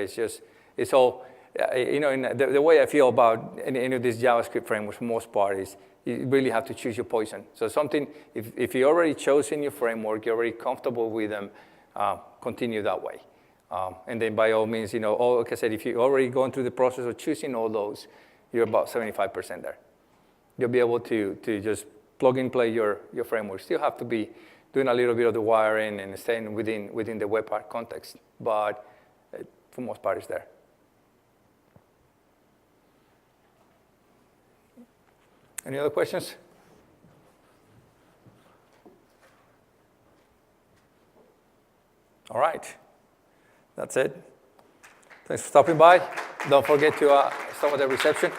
It's all, in the way I feel about any of these JavaScript frameworks, for the most part, is you really have to choose your poison. So something, if you already chosen your framework, you're already comfortable with them, continue that way. And then by all means, like I said, if you're already going through the process of choosing all those, you're about 75% there. You'll be able to just plug and play your framework. Still have to be doing a little bit of the wiring and staying within the web part context, but for the most part, it's there. Any other questions? All right. That's it. Thanks for stopping by. Don't forget to stop at the reception.